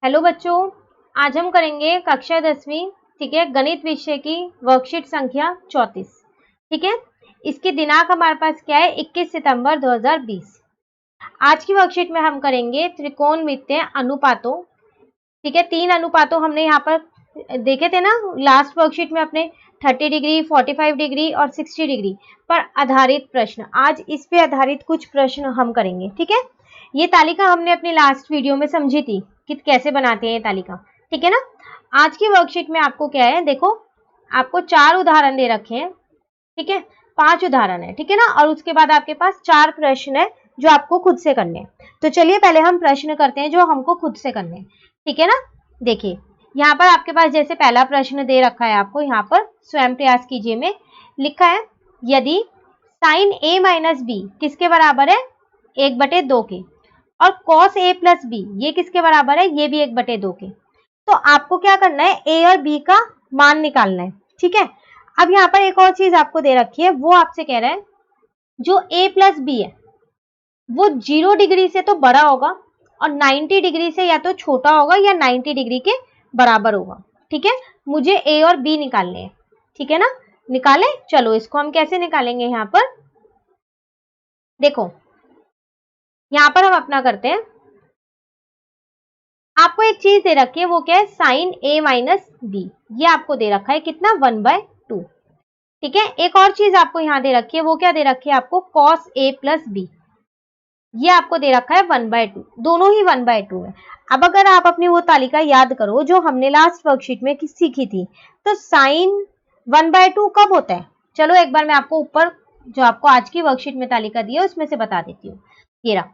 Hello बच्चों, आज हम करेंगे कक्षा 10वीं, ठीक है, गणित विषय की वर्कशीट संख्या 34। ठीक है, इसकी दिनांक हमारे पास क्या है, 21 सितंबर 2020। आज की वर्कशीट में हम करेंगे त्रिकोणमितीय अनुपातों। ठीक है, 3 अनुपातों हमने यहाँ पर देखे थे ना लास्ट वर्कशीट में अपने, 30 डिग्री, 45 डिग्री और 60 डिग्री पर आधारित प्रश्न। आज इस पे आधारित कुछ प्रश्न हम करेंगे। ठीक है, ये तालिका हमने अपनी लास्ट वीडियो में समझी थी कि कैसे बनाते हैं ये तालिका। ठीक है ना, आज की वर्कशीट में आपको क्या है, देखो आपको 4 उदाहरण दे रखे हैं। ठीक है, 5 उदाहरण है। ठीक है ना, और उसके बाद आपके पास 4 प्रश्न है जो आपको खुद से करने हैं। तो चलिए पहले हम प्रश्न करते हैं जो हमको खुद से करने हैं। ठीक है ना, देखिए यहाँ पर आपके पास जैसे पहला प्रश्न दे रखा है, आपको यहाँ पर स्वयं प्रयास कीजिए में लिखा है, यदि साइन a माइनस बी किसके बराबर है, 1/2 के, और कॉस a प्लस बी ये किसके बराबर है, ये भी 1/2 के। तो आपको क्या करना है, a और b का मान निकालना है। ठीक है, अब यहाँ पर एक और चीज आपको दे रखी है, वो आपसे कह रहा है जो a प्लस बी है वो 0 डिग्री से तो बड़ा होगा और 90 डिग्री से या तो छोटा होगा या 90 डिग्री के बराबर होगा। ठीक है, मुझे a और b निकालने हैं। ठीक है ना, निकालें, चलो इसको हम कैसे निकालेंगे। यहाँ पर देखो, यहाँ पर हम अपना करते हैं, आपको एक चीज दे रखी है, वो क्या है, साइन a माइनस बी, ये आपको दे रखा है कितना, 1/2। ठीक है, एक और चीज आपको यहाँ दे रखी है, वो क्या दे रखी है आपको, कॉस a प्लस बी, ये आपको दे रखा है 1/2, दोनों ही 1/2 है। अब अगर आप अपनी वो तालिका याद करो जो हमने लास्ट वर्कशीट में सीखी थी, तो साइन 1/2 कब होता है, चलो एक बार मैं आपको ऊपर जो आपको आज की वर्कशीट में तालिका दी है उसमें से बता देती हूँ। ये रहा,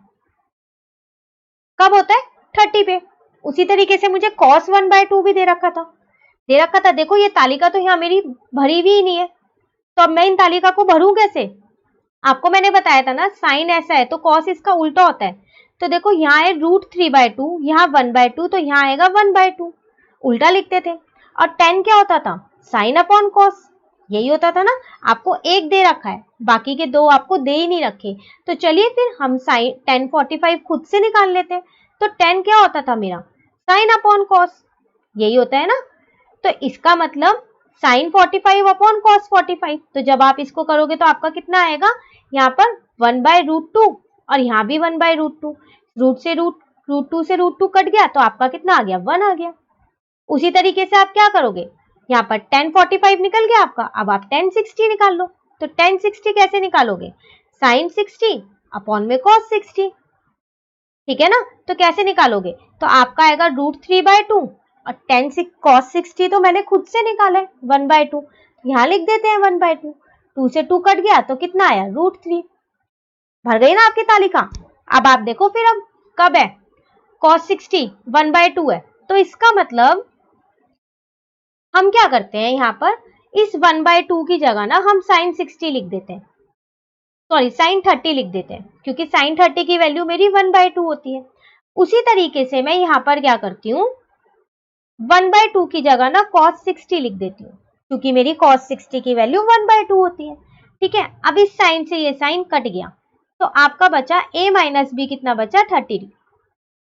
कब होता है, 30 पे। उसी तरीके से मुझे cos 1/2 भी दे रखा था। देखो ये तालिका तो यहाँ मेरी भरी भी ही नहीं है, तो अब मैं इन तालिका को भरूं कैसे। आपको मैंने बताया था ना, साइन ऐसा है तो कॉस इसका उल्टा होता है। तो देखो यहाँ है √3/2, यहाँ 1/2, तो यहाँ आएगा 1/2, उल्टा लिखते थे। और टेन क्या होता था, साइन अपॉन कॉस, यही होता था ना। आपको एक दे रखा है, बाकी के दो आपको दे ही नहीं रखे। तो चलिए फिर हम साइन tan 45 खुद से निकाल लेते हैं। तो tan क्या होता था मेरा, साइन अपॉन कॉस, यही होता है ना। तो इसका मतलब साइन 45 अपॉन कॉस 45। तो जब आप इसको करोगे तो आपका कितना आएगा, यहाँ पर 1/√2 और यहाँ भी 1/√2, रूट से रूट टू कट गया तो आपका कितना आ गया, 1 आ गया। उसी तरीके से आप क्या करोगे, यहाँ पर tan 45 निकल गया आपका, अब आप tan 60 निकाल लो। तो tan 60 कैसे निकालोगे, साइन 60 अपॉन में कॉस 60। ठीक है ना, तो कैसे निकालोगे, तो आपका आएगा √3/2 और tan cos 60 तो मैंने खुद से निकाला है 1/2, यहाँ लिख देते हैं 1/2, 2 से 2 कट गया तो कितना आया, √3। भर गई ना आपकी तालिका। अब आप देखो फिर, अब कब है, cos 60 1/2 है, तो इसका मतलब हम क्या करते हैं, यहाँ पर इस 1/2 की जगह ना हम sin 60 लिख देते हैं, सॉरी sin 30 लिख देते हैं, क्योंकि sin 30 की वैल्यू मेरी 1/2 होती है। उसी तरीके से मैं यहाँ पर क्या करती हूँ, 1/2 की जगह ना cos 60 लिख देती हूँ, क्योंकि मेरी cos 60 की वैल्यू 1/2 होती है। ठीक है, अब इस साइन से ये साइन कट गया, तो आपका बचा a माइनस बी, कितना बचा, 30 डिग्री।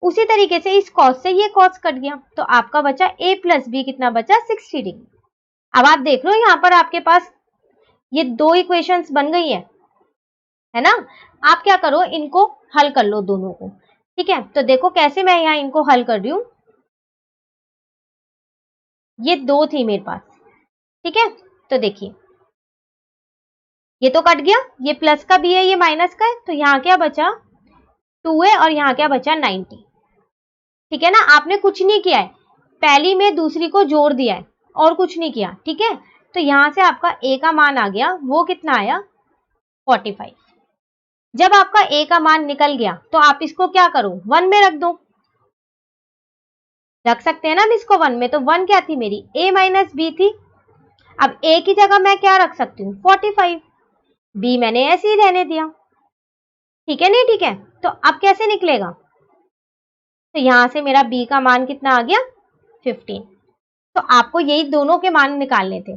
उसी तरीके से इस cos से ये cos कट गया, तो आपका बचा a प्लस बी, कितना बचा, 60 डिग्री। अब आप देख लो यहाँ पर आपके पास ये दो इक्वेशंस बन गई है ना। आप क्या करो, इनको हल कर लो दोनों को। ठीक है, तो देखो कैसे मैं यहाँ इनको हल कर रही हूँ, ये दो थी मेरे पास। ठीक है, तो देखिए ये तो कट गया, ये प्लस का भी है ये माइनस का है, तो यहाँ क्या बचा, 2 है और यहाँ क्या बचा, 90। ठीक है ना, आपने कुछ नहीं किया है, पहली में दूसरी को जोड़ दिया है और कुछ नहीं किया। ठीक है, तो यहाँ से आपका a का मान आ गया, वो कितना आया, 45। जब आपका a का मान निकल गया तो आप इसको क्या करो, 1 में रख दो, रख सकते हैं ना हम इसको 1 में। तो 1 क्या थी मेरी, a माइनस बी थी। अब a की जगह मैं क्या रख सकती हूँ, 45, b मैंने ऐसे ही रहने दिया। ठीक है, नहीं ठीक है, तो अब कैसे निकलेगा, तो यहां से मेरा b का मान कितना आ गया, 15। तो आपको यही दोनों के मान निकालने थे,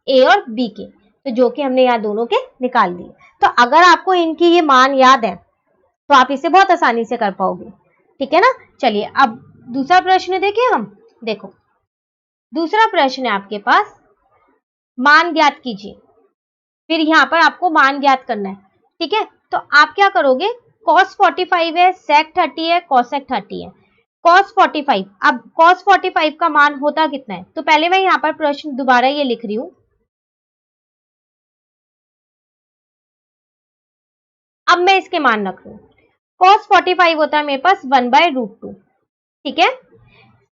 a और b के, तो जो कि हमने यहाँ दोनों के निकाल दिए। तो अगर आपको इनकी ये मान याद है तो आप इसे बहुत आसानी से कर पाओगे। ठीक है ना, चलिए अब दूसरा प्रश्न देखें हम। देखो दूसरा प्रश्न है आपके पास, मान ज्ञात कीजिए। फिर यहाँ पर आपको मान ज्ञात करना है, ठीक है। तो आप क्या करोगे, cos 45 है, sec 30 है, cosec 30 है। cos 45, अब cos 45 का मान होता कितना है, तो पहले मैं यहाँ पर प्रश्न दोबारा ये लिख रही हूँ। अब मैं इसके मान रख रही हूँ। cos 45 होता है मेरे पास 1/√2, ठीक है।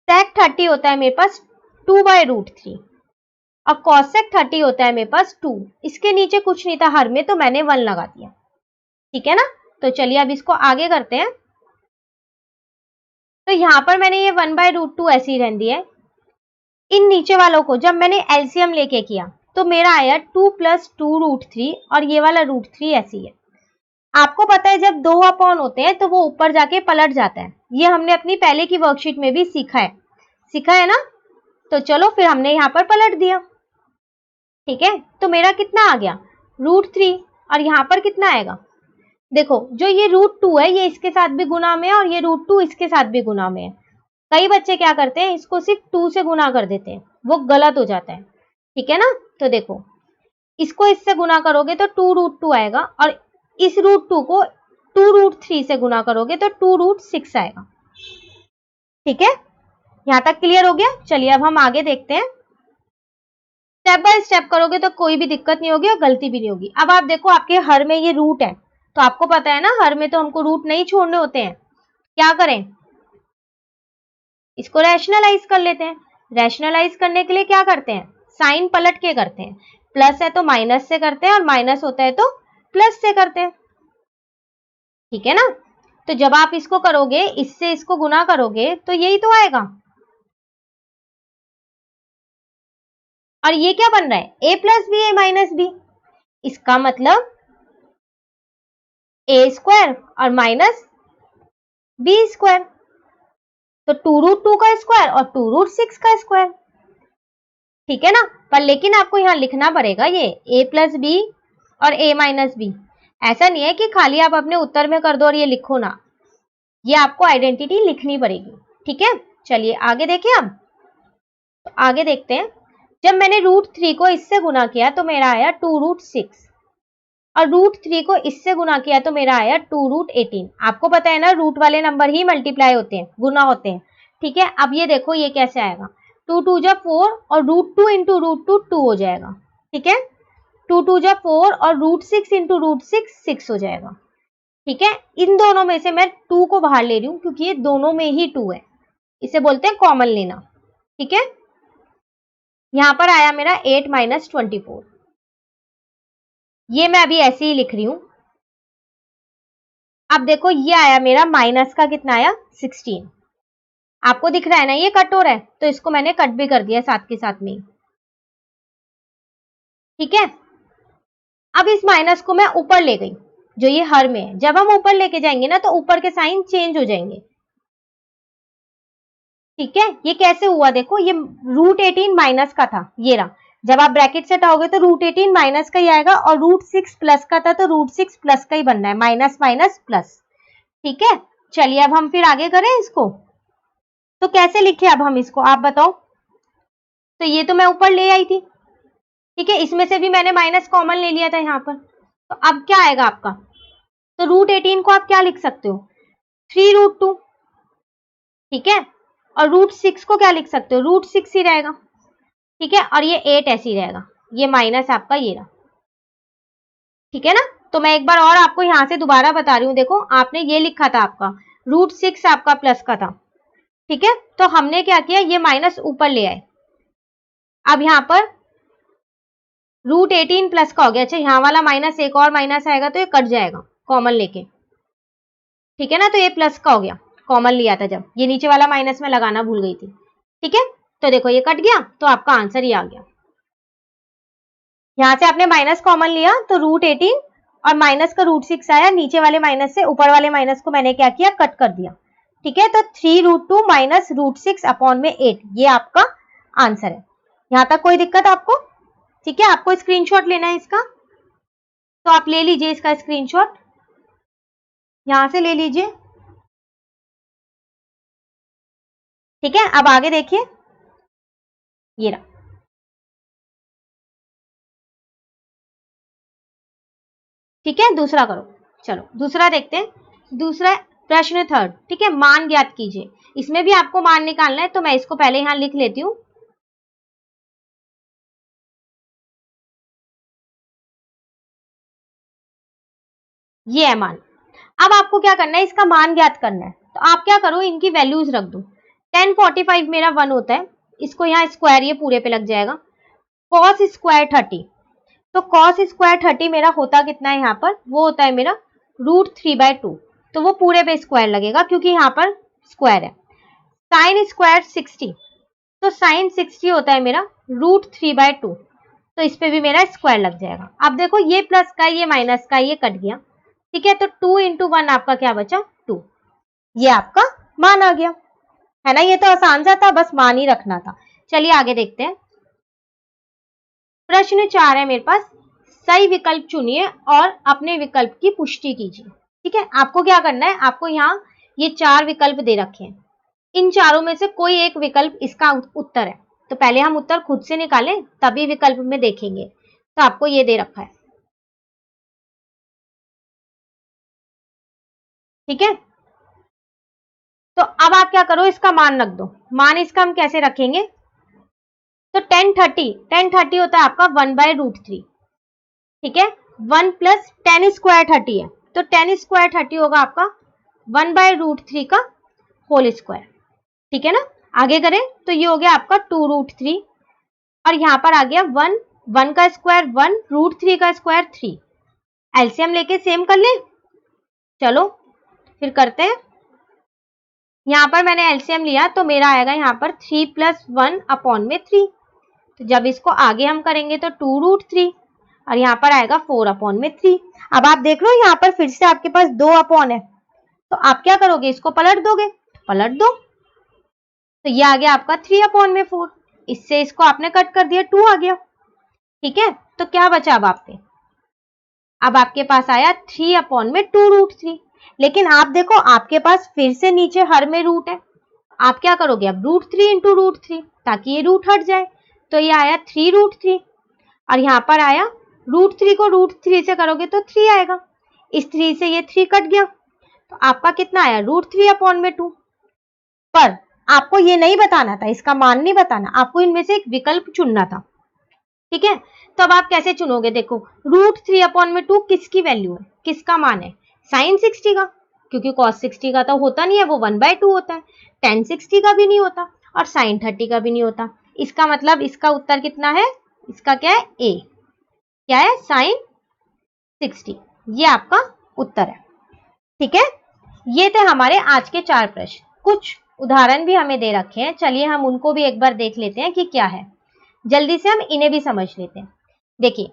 sec 30 होता है मेरे पास 2/√3 और cosec 30 होता है मेरे पास 2। इसके नीचे कुछ नहीं था हर में, तो मैंने 1 लगा दिया, ठीक है ना। तो चलिए अब इसको आगे करते हैं। तो यहां पर मैंने ये 1/√2 ऐसे ही रहने दिया है। इन नीचे वालों को जब मैंने एलसीएम लेके किया तो मेरा आया 2 + 2√3 और ये वाला √3 ऐसी है। आपको पता है जब 2 अपॉन होते हैं तो वो ऊपर जाके पलट जाता है, ये हमने अपनी पहले की वर्कशीट में भी सीखा है ना। तो चलो फिर हमने यहाँ पर पलट दिया, ठीक है। तो मेरा कितना आ गया, √3, और यहाँ पर कितना आएगा, देखो जो ये √2 है ये इसके साथ भी गुना में है और ये √2 इसके साथ भी गुना में है। कई बच्चे क्या करते हैं, इसको सिर्फ 2 से गुना कर देते हैं, वो गलत हो जाता है, ठीक है ना। तो देखो इसको इससे गुना करोगे तो 2√2 आएगा और इस √2 को 2√3 से गुना करोगे तो 2√6 आएगा, ठीक है। यहां तक क्लियर हो गया। चलिए अब हम आगे देखते हैं। स्टेप बाय स्टेप करोगे तो कोई भी दिक्कत नहीं होगी और गलती भी नहीं होगी। अब आप देखो आपके हर में ये रूट है, तो आपको पता है ना हर में तो हमको रूट नहीं छोड़ने होते हैं। क्या करें, इसको रैशनलाइज कर लेते हैं। रैशनलाइज करने के लिए क्या करते हैं, साइन पलट के करते हैं। प्लस है तो माइनस से करते हैं और माइनस होता है तो प्लस से करते हैं, ठीक है ना। तो जब आप इसको करोगे, इससे इसको गुना करोगे तो यही तो आएगा। और ये क्या बन रहा है, a + b a - b। इसका मतलब a² और माइनस b², तो 2√2 का स्क्वायर और 2√6 का स्क्वायर, ठीक है ना। पर लेकिन आपको यहां लिखना पड़ेगा ये a + b और a - b। ऐसा नहीं है कि खाली आप अपने उत्तर में कर दो और ये लिखो ना, ये आपको आइडेंटिटी लिखनी पड़ेगी, ठीक है। चलिए आगे देखें हम। तो आगे देखते हैं, जब मैंने √3 को इससे गुना किया तो मेरा आया 2√6 और √3 को इससे गुना किया तो मेरा आया 2√18। आपको पता है ना रूट वाले नंबर ही मल्टीप्लाई होते हैं, गुना होते हैं, ठीक है। अब ये देखो ये कैसे आएगा, 2 2 जा 4 और √2 × √2 2 हो जाएगा, ठीक है। 2 2 जा 4 और √6 × √6 6 हो जाएगा, ठीक है। इन दोनों में से मैं 2 को बाहर ले रही हूँ क्योंकि ये दोनों में ही 2 है, इसे बोलते हैं कॉमन लेना, ठीक है। यहां पर आया मेरा 8 - 24, ये मैं अभी ऐसे ही लिख रही हूं। अब देखो ये आया मेरा माइनस का कितना आया 16। आपको दिख रहा है ना ये कट हो रहा है, तो इसको मैंने कट भी कर दिया साथ के साथ में ही, ठीक है। अब इस माइनस को मैं ऊपर ले गई, जो ये हर में है। जब हम ऊपर लेके जाएंगे ना तो ऊपर के साइन चेंज हो जाएंगे, ठीक है। ये कैसे हुआ, देखो ये √18 माइनस का था, ये रहा। जब आप ब्रैकेट से हटाओगे तो √18 माइनस का ही आएगा और √6 प्लस का था तो √6 प्लस का ही बनना है, माइनस माइनस प्लस, ठीक है। चलिए अब हम फिर आगे करें इसको। तो कैसे लिखे अब हम इसको, आप बताओ। तो ये तो मैं ऊपर ले आई थी, ठीक है। इसमें से भी मैंने माइनस कॉमन ले लिया था यहाँ पर, तो अब क्या आएगा आपका, तो √18 को आप क्या लिख सकते हो, 3√2, ठीक है। और √6 को क्या लिख सकते हो, √6 ही रहेगा, ठीक है। और ये 8 ऐसे ही रहेगा, ये माइनस आपका ये रहा, ठीक है ना। तो मैं एक बार और आपको यहां से दोबारा बता रही हूँ। देखो आपने ये लिखा था आपका √6 आपका प्लस का था, ठीक है। तो हमने क्या किया, ये माइनस ऊपर ले आए। अब यहाँ पर √18 प्लस का हो गया। अच्छा यहाँ वाला माइनस एक और माइनस आएगा तो ये कट जाएगा कॉमन लेके, ठीक है ना। तो ये प्लस का हो गया, कॉमन लिया था जब, ये नीचे वाला माइनस में लगाना भूल गई थी, ठीक है। तो देखो ये कट गया तो आपका आंसर ही आ गया। यहां से आपने माइनस कॉमन लिया तो √18 और माइनस का √6 आया, नीचे वाले माइनस से ऊपर वाले माइनस को मैंने क्या किया, कट कर दिया, ठीक है। तो 3√2 माइनस √6 अपॉन में 8, ये आपका आंसर है। यहां तक कोई दिक्कत आपको, ठीक है। आपको स्क्रीनशॉट लेना है इसका, तो आप ले लीजिए इसका स्क्रीनशॉट, यहां से ले लीजिए। ठीक है, अब आगे देखिए, ये रहा। ठीक है, दूसरा करो। चलो दूसरा देखते हैं। दूसरा प्रश्न थर्ड, ठीक है, मान ज्ञात कीजिए। इसमें भी आपको मान निकालना है, तो मैं इसको पहले यहां लिख लेती हूं। ये है मान। अब आपको क्या करना है, इसका मान ज्ञात करना है। तो आप क्या करो, इनकी वैल्यूज रख दो। 1045 मेरा 1 होता है, इसको यहाँ स्क्वायर ये पूरे पे लग जाएगा। कॉस स्क्वायर 30, तो कॉस स्क्वायर 30 मेरा होता कितना है यहाँ पर, वो होता है मेरा √3/2। तो वो पूरे पे स्क्वायर लगेगा क्योंकि यहाँ पर स्क्वायर है। साइन स्क्वायर 60, तो साइन 60 होता है मेरा √3/2। तो इस पे भी मेरा स्क्वायर लग जाएगा। अब देखो ये प्लस का ये माइनस का ये कट गया। ठीक है, तो 2 × 1 आपका क्या बचा, 2। ये आपका मान आ गया, है ना। ये तो आसान सा था, बस मान ही रखना था। चलिए आगे देखते हैं। प्रश्न 4 है मेरे पास। सही विकल्प चुनिए और अपने विकल्प की पुष्टि कीजिए। ठीक है, आपको क्या करना है, आपको यहाँ ये 4 विकल्प दे रखे हैं। इन चारों में से कोई एक विकल्प इसका उत्तर है। तो पहले हम उत्तर खुद से निकालें, तभी विकल्प में देखेंगे। तो आपको ये दे रखा है। ठीक है, तो अब आप क्या करो, इसका मान रख दो। मान इसका हम कैसे रखेंगे, तो 1030 होता है आपका 1/√3। ठीक है, 1 + 10 स्क्वायर 30 है, तो 10 स्क्वायर 30 होगा आपका 1/√3 का होल स्क्वायर। ठीक है ना। आगे करें तो ये हो गया आपका 2√3, और यहां पर आ गया 1, 1 का स्क्वायर 1, √3 का स्क्वायर 3। एलसीएम लेके सेम कर ले। चलो फिर करते हैं। यहां पर मैंने एलसीएम लिया तो मेरा आएगा यहाँ पर 3 + 1/3। तो जब इसको आगे हम करेंगे तो 2√3, और यहाँ पर आएगा 4/3। अब आप देख लो यहाँ पर फिर से आपके पास 2 अपॉन है, तो आप क्या करोगे, इसको पलट दोगे, पलट दो। तो ये आ गया आपका 3/4। इससे इसको आपने कट कर दिया, 2 आ गया। ठीक है, तो क्या बचा अब आपके पास आया 3/2√3। लेकिन आप देखो आपके पास फिर से नीचे हर में रूट है। आप क्या करोगे, अब √3 × √3, ताकि ये रूट हट जाए। तो ये आया 3√3, और यहाँ पर आया √3 को √3 से करोगे तो 3 आएगा। इस 3 से ये 3 कट गया, तो आपका कितना आया, √3/2। पर आपको ये नहीं बताना था, इसका मान नहीं बताना, आपको इनमें से एक विकल्प चुनना था। ठीक है, तो अब आप कैसे चुनोगे, देखो √3/2 किसकी वैल्यू है, किसका मान है, साइन 60 का, क्योंकि कॉस 60 का तो होता नहीं है, वो 1/2 होता है। टेन 60 का भी नहीं होता, और साइन 30 का भी नहीं होता। इसका मतलब इसका उत्तर कितना है, इसका क्या है, ए, क्या है, साइन 60। ये आपका उत्तर है। ठीक है, ये थे हमारे आज के 4 प्रश्न। कुछ उदाहरण भी हमें दे रखे हैं, चलिए हम उनको भी एक बार देख लेते हैं कि क्या है। जल्दी से हम इन्हें भी समझ लेते हैं। देखिए,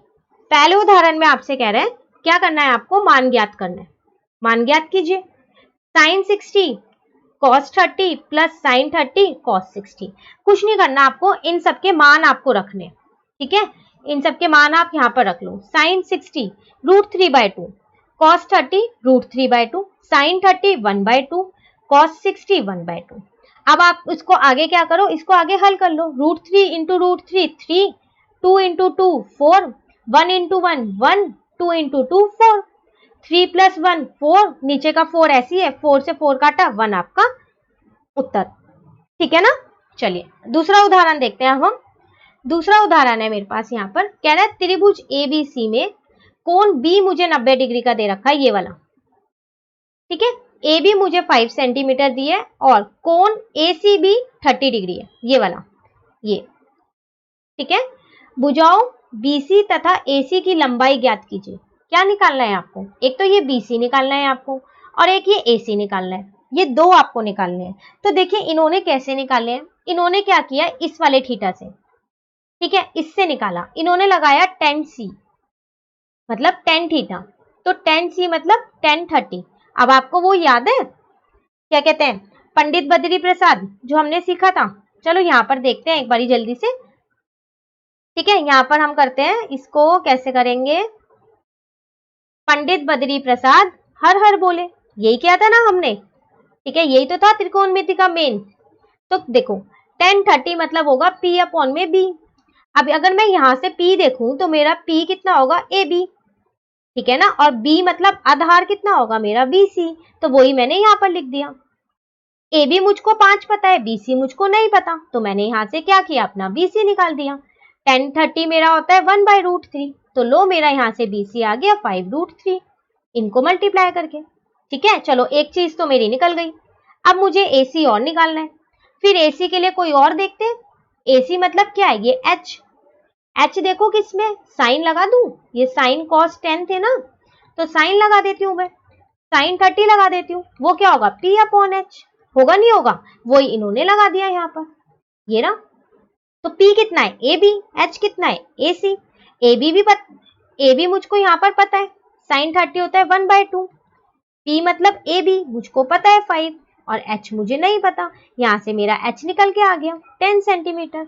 पहले उदाहरण में आपसे कह रहे हैं क्या करना है, आपको मान ज्ञात करना है। मान ज्ञात कीजिए। Sine 60 cos 30 plus sine 30 cos 60। कुछ नहीं करना आपको, इन सबके मान आपको रखने। ठीक है, इन सबके मान आप यहाँ पर रख लो। Sine 60 √3/2, cos 30 √3/2, sine 30 1/2, cos 60 1/2। अब आप इसको आगे क्या करो, इसको आगे हल कर लो। √3 × √3 3, 2 × 2 4, 1 × 1 1, 2 × 2 4, 3 + 1 4, नीचे का 4 ऐसी है, 4 से 4 काटा, 1 आपका उत्तर। ठीक है ना। चलिए दूसरा उदाहरण देखते हैं अब हम। दूसरा उदाहरण है मेरे पास, यहाँ पर कह रहा है त्रिभुज ABC में कोण B मुझे 90 डिग्री का दे रखा है, ये वाला। ठीक है, AB मुझे 5 सेंटीमीटर दी है, और कोण ACB 30 डिग्री है, ये वाला, ये। ठीक है, भुजाओं BC तथा AC की लंबाई ज्ञात कीजिए। क्या निकालना है आपको, एक तो ये BC निकालना है आपको, और एक ये AC निकालना है। ये दो आपको निकालने हैं। तो देखिए इन्होंने कैसे निकाले हैं, इन्होंने क्या किया, इस वाले थीटा से, ठीक है, इससे निकाला। इन्होंने लगाया tan C, मतलब tan थीटा, तो tan C मतलब tan 30। अब आपको वो याद है, क्या कहते हैं, पंडित बद्री प्रसाद, जो हमने सीखा था। चलो यहाँ पर देखते हैं एक बारी जल्दी से। ठीक है, यहाँ पर हम करते हैं, इसको कैसे करेंगे, पंडित बद्री प्रसाद हर हर बोले, यही किया था ना हमने। ठीक है, यही तो था त्रिकोणमिति का मेन। तो देखो 1030 मतलब होगा P अपॉन में B। अब अगर मैं यहां से P देखूं तो मेरा P कितना होगा AB, ठीक है ना, और B मतलब आधार कितना होगा मेरा BC, तो वही मैंने यहाँ पर लिख दिया। AB मुझको 5 पता है, BC मुझको नहीं पता, तो मैंने यहां से क्या किया, अपना BC निकाल दिया। 1030 मेरा होता है 1/√3, तो लो मेरा यहां से BC आ गया 5√3, इनको मल्टीप्लाई करके। ठीक है, चलो एक चीज तो मेरी निकल गई। अब मुझे AC और निकालना है, फिर AC के लिए कोई और देखते हैं। AC मतलब क्या है, ये H देखो किसमें, साइन लगा दूं, ये साइन cos 10 थे ना, तो साइन लगा देती हूं मैं, साइन 30 लगा देती हूँ, वो क्या होगा P अपॉन H, होगा नहीं होगा, वही इन्होंने लगा दिया यहाँ पर, ये ना। तो P कितना है AB, H कितना है AC, AB मुझको यहाँ पर पता है, साइन 30 होता है 1/2, P मतलब AB मुझको पता है 5, और H मुझे नहीं पता, यहां से मेरा H निकल के आ गया 10 सेंटीमीटर।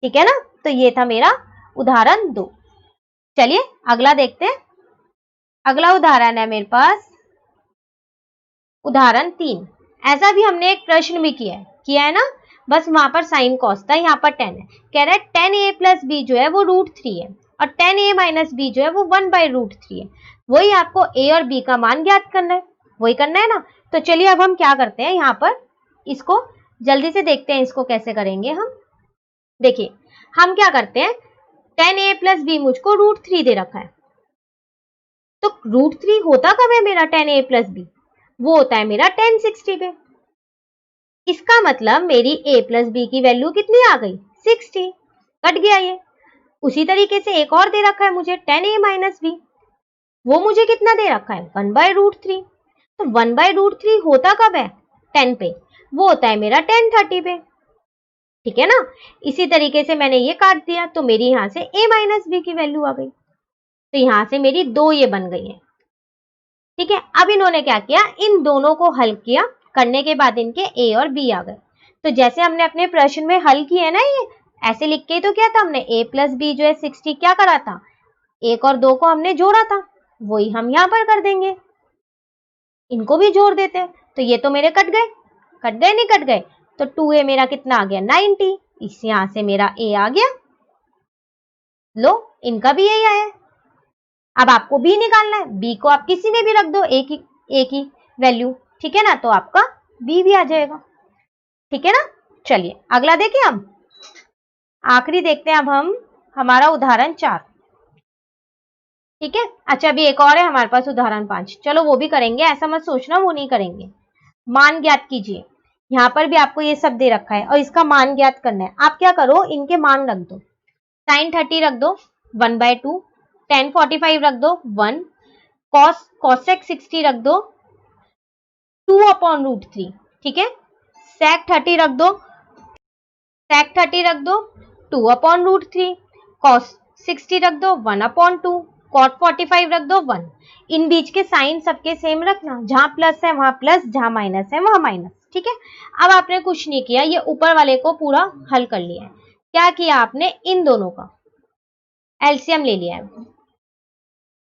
ठीक है ना, तो ये था मेरा उदाहरण 2। चलिए अगला देखते हैं। अगला उदाहरण है मेरे पास उदाहरण 3। ऐसा भी हमने एक प्रश्न भी किया है ना, बस वहां पर साइन कॉस था, यहाँ पर 10 है, कह रहा है 10a प्लस बी जो है वो √3 है, और 10a माइनस बी जो है वो 1/√3 है। वही आपको a और b का मान ज्ञात करना है, वही करना है ना। तो चलिए अब हम क्या करते हैं, यहाँ पर इसको जल्दी से देखते हैं, इसको कैसे करेंगे हम। देखिए हम क्या करते हैं, 10a प्लस बी मुझको √3 दे रखा है, तो √3 होता कब है मेरा 10a प्लस बी, वो होता है मेरा 1060 पे। इसका मतलब मेरी a प्लस बी की वैल्यू कितनी आ गई 60, कट गया ये। उसी तरीके से एक और दे रखा है मुझे 10a माइनस बी, वो मुझे कितना दे रखा है 1/√3, तो 1/√3 होता कब है 10 पे, वो होता है मेरा 1030 पे। ठीक है ना, इसी तरीके से मैंने ये काट दिया, तो मेरी यहां से a माइनस बी की वैल्यू आ गई, तो यहां से मेरी 2 ये बन गई है। ठीक है, अब इन्होंने क्या किया, इन दोनों को हल किया, करने के बाद इनके a और b आ गए। तो जैसे हमने अपने प्रश्न में हल किए ना, ये ऐसे लिख के ही तो क्या था हमने, a प्लस बी जो है 60 क्या करा था, 1 और 2 को हमने जोड़ा था, वही हम यहाँ पर कर देंगे, इनको भी जोड़ देते हैं। तो ये तो मेरे कट गए नहीं कट गए, तो 2a मेरा कितना आ गया 90, इस यहां से मेरा a आ गया, लो इनका भी यही आया। अब आपको b निकालना है, b को आप किसी में भी रख दो, a की वैल्यू, ठीक है ना, तो आपका b भी आ जाएगा। ठीक है ना, चलिए अगला देखें, हम आखिरी देखते हैं अब हम हमारा उदाहरण 4। ठीक है, अच्छा अभी एक और है हमारे पास उदाहरण 5, चलो वो भी करेंगे, ऐसा मत सोचना वो नहीं करेंगे। मान ज्ञात कीजिए, यहाँ पर भी आपको ये सब दे रखा है और इसका मान ज्ञात करना है। आप क्या करो, इनके मान रख दो, साइन 30 रख दो 1/2, tan 45 रख दो 1, cosec 60 रख दो 2/√3, ठीक है, sec 30 रख दो 2/√3, cos 60 रख दो 1/2, cot 45 रख दो 1। इन बीच के साइन सबके सेम रखना, जहां प्लस है वहां प्लस, जहां माइनस है वहां माइनस। ठीक है, अब आपने कुछ नहीं किया, ये ऊपर वाले को पूरा हल कर लिया है। क्या किया आपने, इन दोनों का एलसीएम ले लिया है,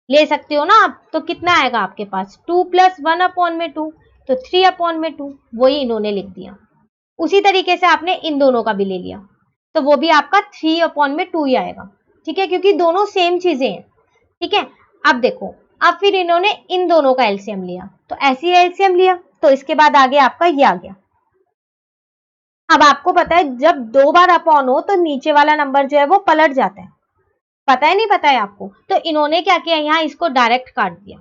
ले सकते हो ना आप, तो कितना आएगा आपके पास 2 + 1/2, तो 3/2, वही इन्होंने लिख दिया। उसी तरीके से आपने इन दोनों का भी ले लिया, तो वो भी आपका 3/2 ही आएगा। ठीक है, क्योंकि दोनों सेम चीजें हैं। ठीक है, अब देखो, अब फिर इन्होंने इन दोनों का एलसीएम लिया, तो ऐसी एलसीएम लिया, तो इसके बाद आगे आपका ये आ गया। अब आपको पता है जब 2 बार अपॉन हो तो नीचे वाला नंबर जो है वो पलट जाता है, पता है नहीं पता है आपको, तो इन्होंने क्या किया, यहां इसको डायरेक्ट काट दिया।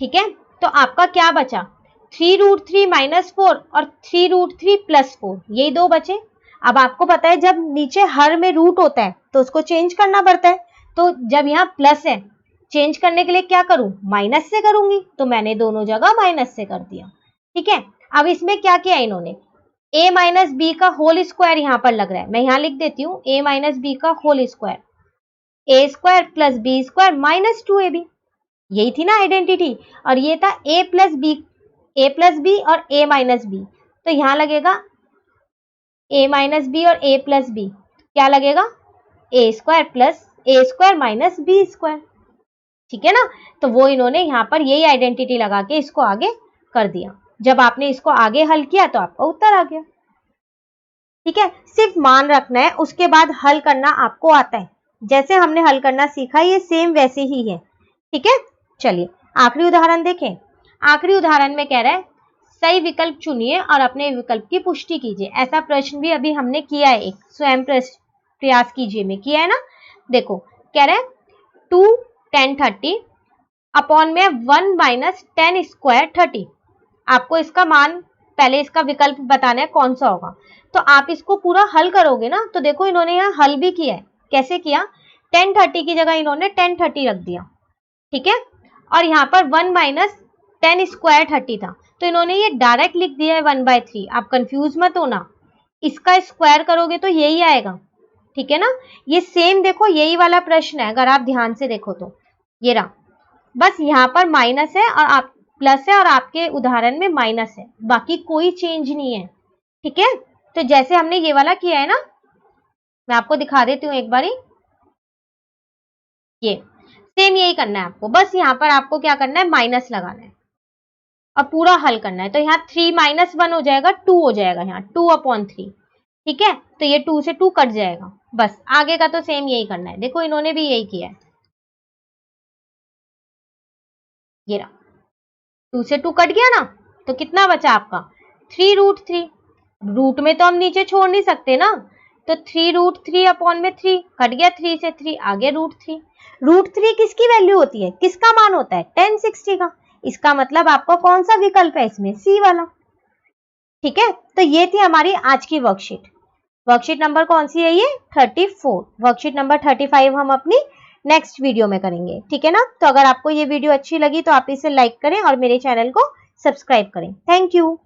ठीक है, तो आपका क्या बचा, 3√3 - 4 और 3√3 + 4, यही दो बचे। अब आपको पता है जब नीचे हर में रूट होता है तो उसको चेंज करना पड़ता है, तो जब यहाँ प्लस है, चेंज करने के लिए क्या करूं, माइनस से करूंगी, तो मैंने दोनों जगह माइनस से कर दिया। ठीक है, अब इसमें क्या किया इन्होंने, a माइनस बी का होल स्क्वायर यहां पर लग रहा है, मैं यहां लिख देती हूँ a माइनस बी का whole square, a² + b² - 2ab, यही थी ना आइडेंटिटी, और ये था a प्लस बी और a माइनस बी, तो यहां लगेगा a माइनस बी और a प्लस बी, क्या लगेगा a² + a² - b²। ठीक है ना, तो वो इन्होंने यहां पर यही आइडेंटिटी लगा के इसको आगे कर दिया। जब आपने इसको आगे हल किया तो आपका उत्तर आ गया। ठीक है, सिर्फ मान रखना है, उसके बाद हल करना आपको आता है। जैसे हमने हल करना सीखा ये सेम वैसे ही है। ठीक है, चलिए आखिरी उदाहरण देखें। आखिरी उदाहरण में कह रहा है सही विकल्प चुनिए और अपने विकल्प की पुष्टि कीजिए। ऐसा प्रश्न भी अभी हमने किया है, एक स्वयं प्रयास कीजिए में किया है ना। देखो कह रहा है 2 10 30 अपॉन में 1 माइनस 10 स्क्वायर 30। आपको इसका मान पहले इसका विकल्प बताना है कौन सा होगा। तो आप इसको पूरा हल करोगे ना, तो देखो इन्होंने यहाँ हल भी किया है। कैसे किया, 10 30 की जगह इन्होंने 10 30 रख दिया। ठीक है, और यहाँ पर 1 माइनस 10 स्क्वायर 30 था, तो इन्होंने ये डायरेक्ट लिख दिया है 1/3। आप कंफ्यूज मत होना, इसका स्क्वायर करोगे तो यही आएगा। ठीक है ना, ये सेम देखो यही वाला प्रश्न है, अगर आप ध्यान से देखो तो ये रहा, बस यहाँ पर माइनस है और आप प्लस है और आपके उदाहरण में माइनस है, बाकी कोई चेंज नहीं है। ठीक है, तो जैसे हमने ये वाला किया है ना, मैं आपको दिखा देती हूँ एक बारी। ये सेम यही करना है आपको, बस यहाँ पर आपको क्या करना है, माइनस लगाना है और पूरा हल करना है। तो यहाँ 3 माइनस 1 हो जाएगा, 2 हो जाएगा, यहाँ 2/3। ठीक है, तो ये 2 से 2 कट जाएगा। बस आगे का तो सेम यही करना है। देखो इन्होंने भी यही किया है, ये रहा 2 से 2 कट गया ना, तो कितना बचा आपका 3√3। रूट में तो हम नीचे छोड़ नहीं सकते ना, तो 3√3 अपॉन में 3 कट गया, 3 से 3 आगे √3। √3 किसकी वैल्यू होती है, किसका मान होता है, 1060 का। इसका मतलब आपका कौन सा विकल्प है इसमें, सी वाला। ठीक है, तो ये थी हमारी आज की वर्कशीट। वर्कशीट नंबर कौन सी है, ये 34। वर्कशीट नंबर 35 हम अपनी नेक्स्ट वीडियो में करेंगे। ठीक है ना, तो अगर आपको ये वीडियो अच्छी लगी तो आप इसे लाइक करें और मेरे चैनल को सब्सक्राइब करें। Thank you.